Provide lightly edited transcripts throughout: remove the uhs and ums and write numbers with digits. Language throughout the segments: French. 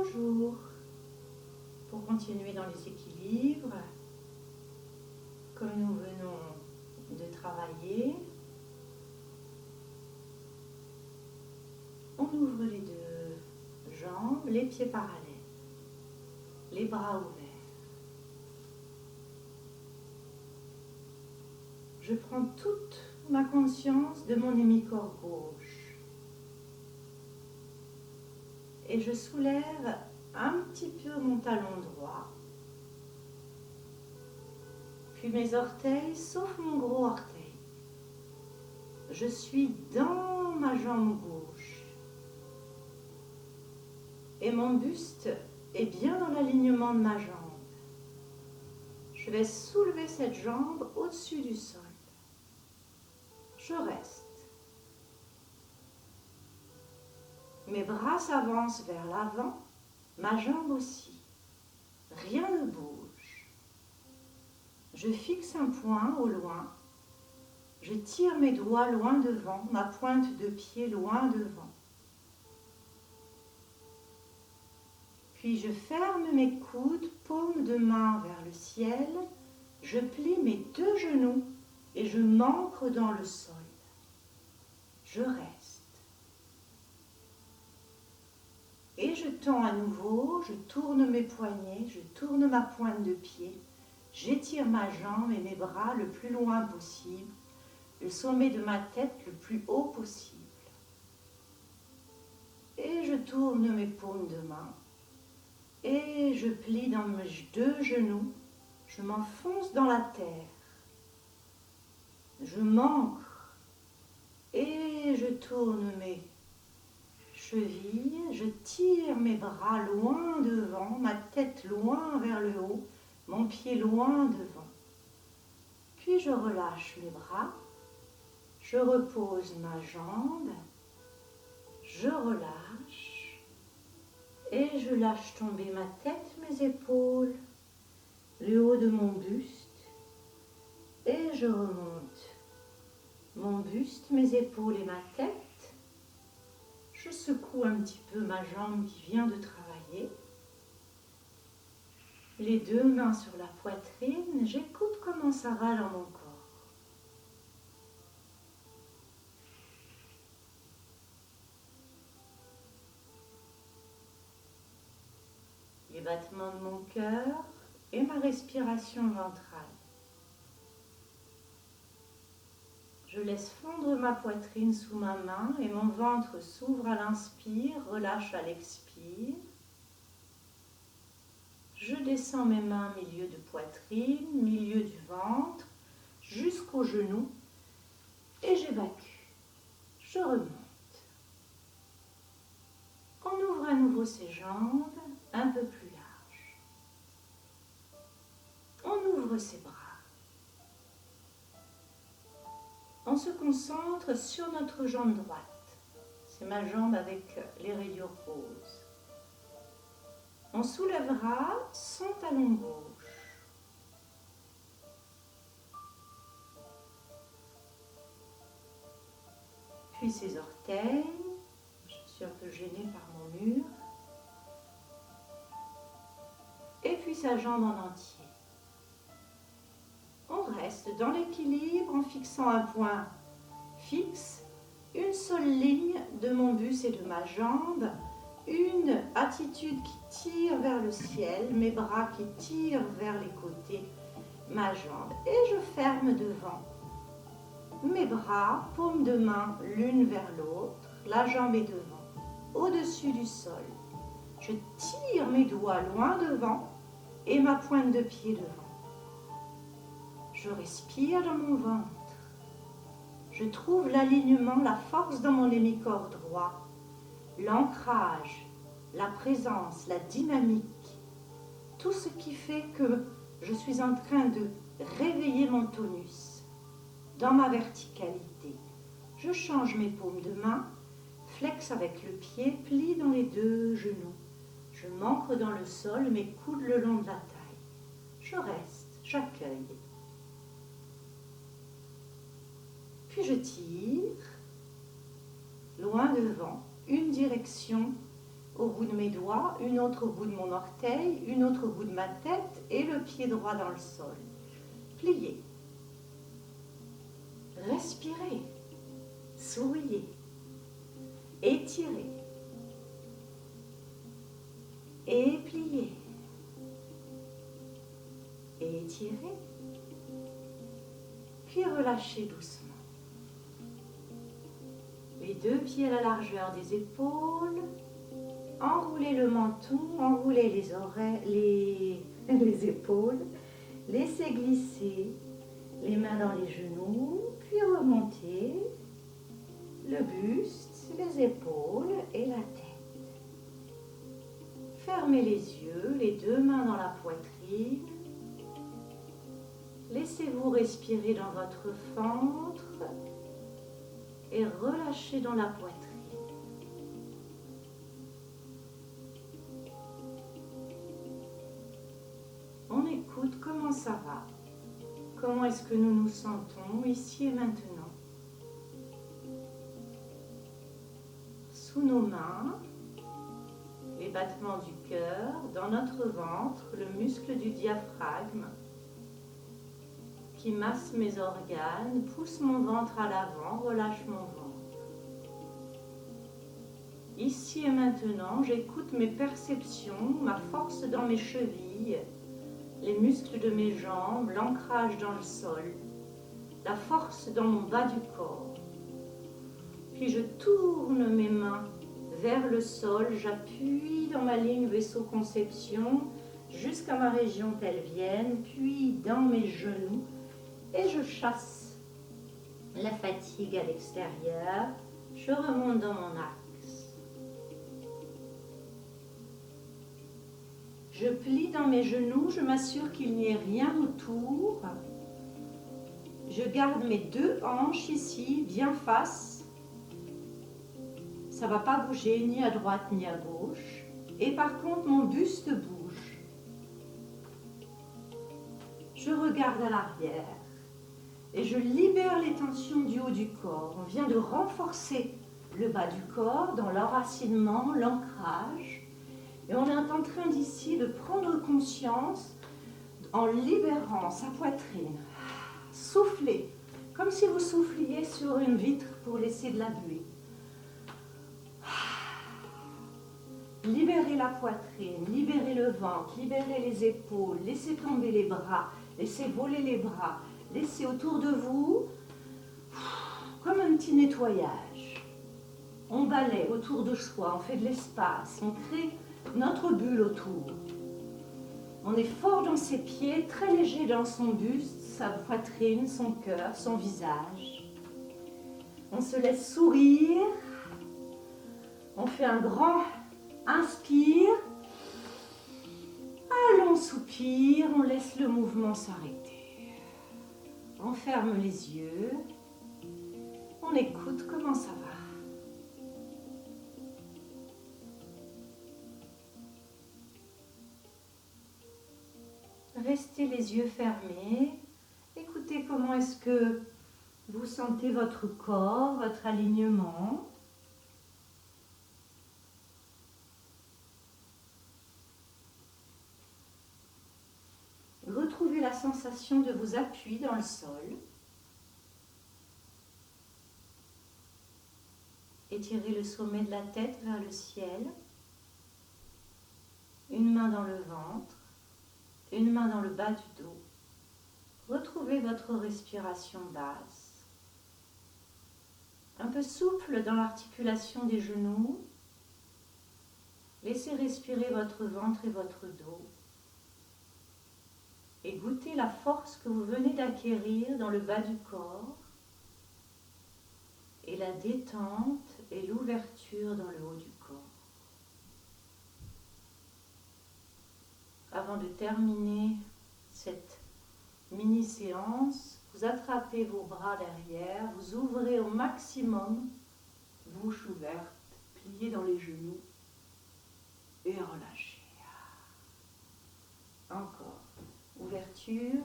Bonjour. Pour continuer dans les équilibres, comme nous venons de travailler, on ouvre les deux jambes, les pieds parallèles, les bras ouverts. Je prends toute ma conscience de mon hémicorps gauche et je soulève un petit peu mon talon droit, puis mes orteils, sauf mon gros orteil. Je suis dans ma jambe gauche et mon buste est bien dans l'alignement de ma jambe. Je vais soulever cette jambe au-dessus du sol. Je reste. Mes bras s'avancent vers l'avant, ma jambe aussi. Rien ne bouge. Je fixe un point au loin. Je tire mes doigts loin devant, ma pointe de pied loin devant. Puis je ferme mes coudes, paume de main vers le ciel. Je plie mes deux genoux et je m'ancre dans le sol. Je reste. Et je tends à nouveau, je tourne mes poignets, je tourne ma pointe de pied, j'étire ma jambe et mes bras le plus loin possible, le sommet de ma tête le plus haut possible. Et je tourne mes paumes de main et je plie dans mes deux genoux, je m'enfonce dans la terre, je m'ancre et je tourne mes chevilles, je tire mes bras loin devant, ma tête loin vers le haut, mon pied loin devant. Puis je relâche mes bras, je repose ma jambe, je relâche et je lâche tomber ma tête, mes épaules, le haut de mon buste et je remonte mon buste, mes épaules et ma tête. Je secoue un petit peu ma jambe qui vient de travailler. Les deux mains sur la poitrine, j'écoute comment ça va dans mon corps. Les battements de mon cœur et ma respiration ventrale. Je laisse fondre ma poitrine sous ma main et mon ventre s'ouvre à l'inspire, relâche à l'expire. Je descends mes mains milieu de poitrine, milieu du ventre, jusqu'aux genoux et j'évacue. Je remonte. On ouvre à nouveau ses jambes un peu plus larges. On ouvre ses bras. On se concentre sur notre jambe droite. C'est ma jambe avec les rayures roses. On soulèvera son talon gauche. Puis ses orteils. Je suis un peu gênée par mon mur. Et puis sa jambe en entier. On reste dans l'équilibre en fixant un point fixe, une seule ligne de mon buste et de ma jambe, une attitude qui tire vers le ciel, mes bras qui tirent vers les côtés, ma jambe. Et je ferme devant. Mes bras, paumes de main l'une vers l'autre, la jambe est devant, au-dessus du sol. Je tire mes doigts loin devant et ma pointe de pied devant. Je respire dans mon ventre. Je trouve l'alignement, la force dans mon hémicorps droit, l'ancrage, la présence, la dynamique, tout ce qui fait que je suis en train de réveiller mon tonus dans ma verticalité. Je change mes paumes de main, flex avec le pied, plie dans les deux genoux. Je m'ancre dans le sol, mes coudes le long de la taille. Je reste, j'accueille. Puis je tire, loin devant, une direction au bout de mes doigts, une autre au bout de mon orteil, une autre au bout de ma tête et le pied droit dans le sol. Pliez. Respirez. Souriez. Étirez. Et pliez. Étirez. Puis relâchez doucement. Les deux pieds à la largeur des épaules. Enroulez le menton, enroulez les oreilles, les épaules. Laissez glisser les mains dans les genoux, puis remontez le buste, les épaules et la tête. Fermez les yeux, les deux mains dans la poitrine. Laissez-vous respirer dans votre ventre et relâchez dans la poitrine. On écoute comment ça va. Comment est-ce que nous nous sentons ici et maintenant? Sous nos mains, les battements du cœur, dans notre ventre, le muscle du diaphragme qui masse mes organes, pousse mon ventre à l'avant, relâche mon ventre. Ici et maintenant, j'écoute mes perceptions, ma force dans mes chevilles, les muscles de mes jambes, l'ancrage dans le sol, la force dans mon bas du corps. Puis je tourne mes mains vers le sol, j'appuie dans ma ligne vaisseau-conception jusqu'à ma région pelvienne, puis dans mes genoux, et je chasse la fatigue à l'extérieur. Je remonte dans mon axe. Je plie dans mes genoux, je m'assure qu'il n'y ait rien autour. Je garde mes deux hanches ici, bien face. Ça ne va pas bouger ni à droite ni à gauche. Et par contre, mon buste bouge. Je regarde à l'arrière. Et je libère les tensions du haut du corps. On vient de renforcer le bas du corps dans l'enracinement, l'ancrage. Et on est en train d'ici de prendre conscience en libérant sa poitrine. Soufflez, comme si vous souffliez sur une vitre pour laisser de la buée. Libérez la poitrine, libérez le ventre, libérez les épaules, laissez tomber les bras, laissez voler les bras. Laissez autour de vous comme un petit nettoyage. On balaie autour de soi, on fait de l'espace, on crée notre bulle autour. On est fort dans ses pieds, très léger dans son buste, sa poitrine, son cœur, son visage. On se laisse sourire. On fait un grand inspire. Allons soupir, on laisse le mouvement s'arrêter. On ferme les yeux, on écoute comment ça va. Restez les yeux fermés, écoutez comment est-ce que vous sentez votre corps, votre alignement. Retrouvez la sensation de vos appuis dans le sol. Étirez le sommet de la tête vers le ciel. Une main dans le ventre, une main dans le bas du dos. Retrouvez votre respiration basse. Un peu souple dans l'articulation des genoux. Laissez respirer votre ventre et votre dos. Et goûtez la force que vous venez d'acquérir dans le bas du corps et la détente et l'ouverture dans le haut du corps. Avant de terminer cette mini-séance, vous attrapez vos bras derrière, vous ouvrez au maximum, bouche ouverte, pliez dans les genoux et relâchez. Encore. Ouverture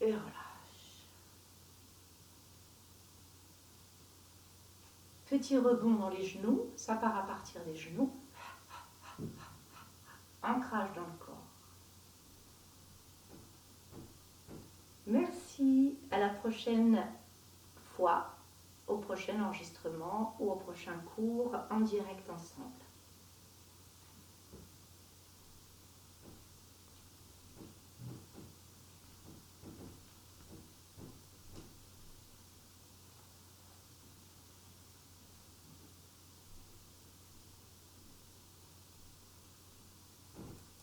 et relâche. Petit rebond dans les genoux, ça part à partir des genoux. Ancrage dans le corps. Merci, à la prochaine fois, au prochain enregistrement ou au prochain cours en direct ensemble.